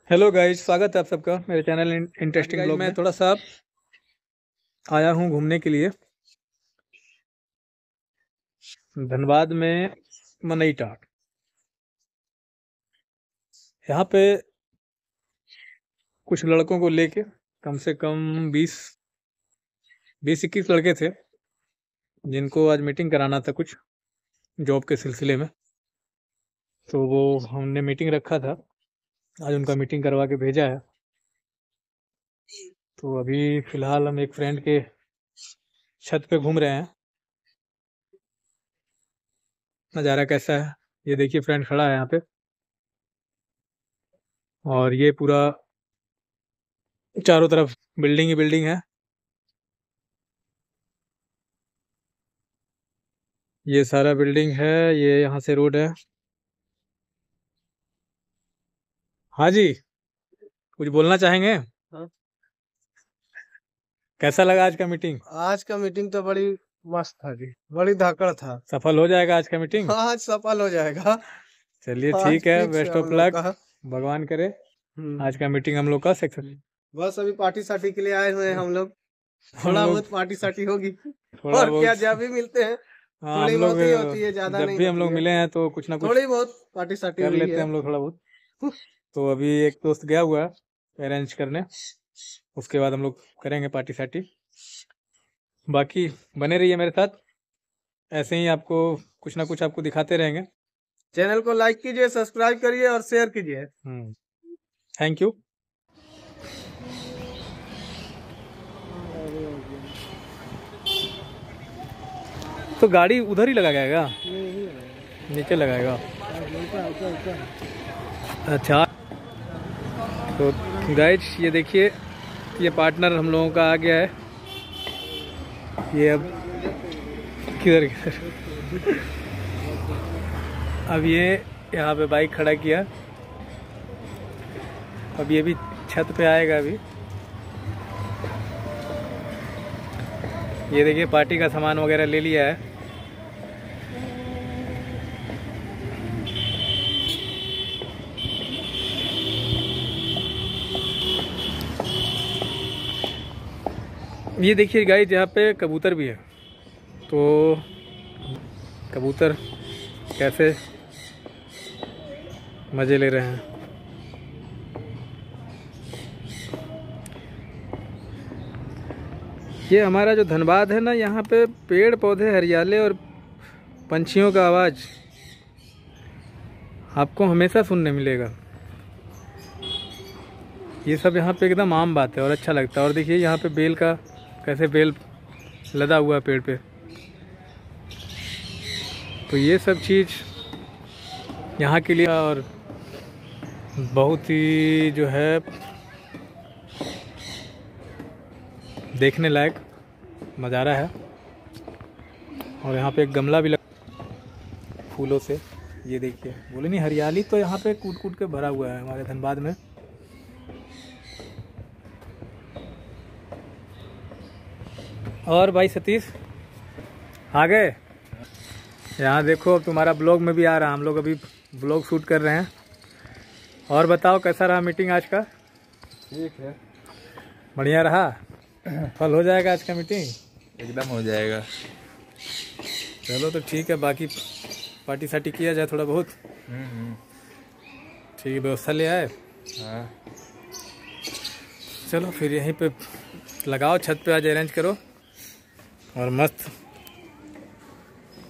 Hello guys, स्वागत है आप सबका मेरे चैनल इंटरेस्टिंग ब्लॉग में। थोड़ा सा आया हूँ घूमने के लिए धनबाद में मनई टाट। यहाँ पे कुछ लड़कों को लेके कम से कम 20-21 लड़के थे जिनको आज मीटिंग कराना था कुछ जॉब के सिलसिले में। तो वो हमने मीटिंग रखा था, आज उनका मीटिंग करवा के भेजा है। तो अभी फिलहाल हम एक फ्रेंड के छत पे घूम रहे हैं। नज़ारा कैसा है ये देखिए, फ्रेंड खड़ा है यहाँ पे और ये पूरा चारों तरफ बिल्डिंग ही बिल्डिंग है। ये सारा बिल्डिंग है, ये यहाँ से रोड है। हाँ जी, कुछ बोलना चाहेंगे? हाँ। कैसा लगा आज का मीटिंग? आज का मीटिंग तो बड़ी मस्त था जी, बड़ी धाकड़ था। सफल हो जाएगा आज का मीटिंग? आज सफल हो जाएगा। चलिए आज ठीक है, फिक्स है बेस्ट हम ऑफ लोग लक। का। भगवान करे आज का मीटिंग हम लोग का सक्सेस। बस अभी पार्टी सार्टी के लिए आए हुए हैं हम लोग। हम थोड़ा लोग बहुत पार्टी सार्टी होगी। थोड़ा और क्या, बहुत, जब भी मिलते हैं हाँ थोड़ी हम लोग बहुत ही होती है, ज्यादा जब नहीं भी हम होती लोग है। मिले हैं तो कुछ ना कुछ थोड़ी बहुत पार्टी सार्टी कर हुई लेते है। हैं हम लोग थोड़ा बहुत। तो अभी एक दोस्त गया हुआ है अरेंज करने, उसके बाद हम लोग करेंगे पार्टी सार्टी। बाकी बने रहिए मेरे साथ, ऐसे ही आपको कुछ ना कुछ आपको दिखाते रहेंगे। चैनल को लाइक कीजिए, सब्सक्राइब करिए और शेयर कीजिए। Thank you. तो गाड़ी उधर ही लगाएगा, नीचे लगाएगा? अच्छा, तो गाइस ये देखिए, ये पार्टनर हम लोगों का आ गया है। ये अब किधर किधर अब ये यहाँ पे बाइक खड़ा किया, अब ये भी छत पे आएगा अभी। ये देखिए पार्टी का सामान वगैरह ले लिया है। ये देखिए गाइस, यहाँ पे कबूतर भी है। तो कबूतर कैसे मज़े ले रहे हैं। ये हमारा जो धनबाद है ना, यहाँ पे पेड़ पौधे, हरियाले और पंछियों का आवाज़ आपको हमेशा सुनने मिलेगा। ये सब यहाँ पे एकदम आम बात है और अच्छा लगता है। और देखिए यहाँ पे बेल का कैसे बेल लदा हुआ है पेड़ पे। तो ये सब चीज़ यहाँ के लिए और बहुत ही जो है देखने लायक नज़ारा है। और यहाँ पे एक गमला भी लगा फूलों से। ये देखिए, बोले नहीं हरियाली तो यहाँ पे कूट कूट के भरा हुआ है हमारे धनबाद में। और भाई सतीश आ गए? यहाँ देखो, अब तुम्हारा ब्लॉग में भी आ रहा, हम लोग अभी ब्लॉग शूट कर रहे हैं। और बताओ कैसा रहा मीटिंग आज का? ठीक है, बढ़िया रहा? फल हो जाएगा आज का मीटिंग? एकदम हो जाएगा। चलो तो ठीक है, बाकी पार्टी सार्टी किया जाए थोड़ा बहुत। ठीक है, व्यवस्था ले आए। हाँ, चलो फिर यहीं पे लगाओ, छत पे आज अरेंज करो और मस्त।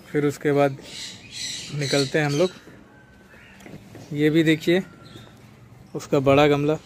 फिर उसके बाद निकलते हैं हम लोग। ये भी देखिए उसका बड़ा गमला।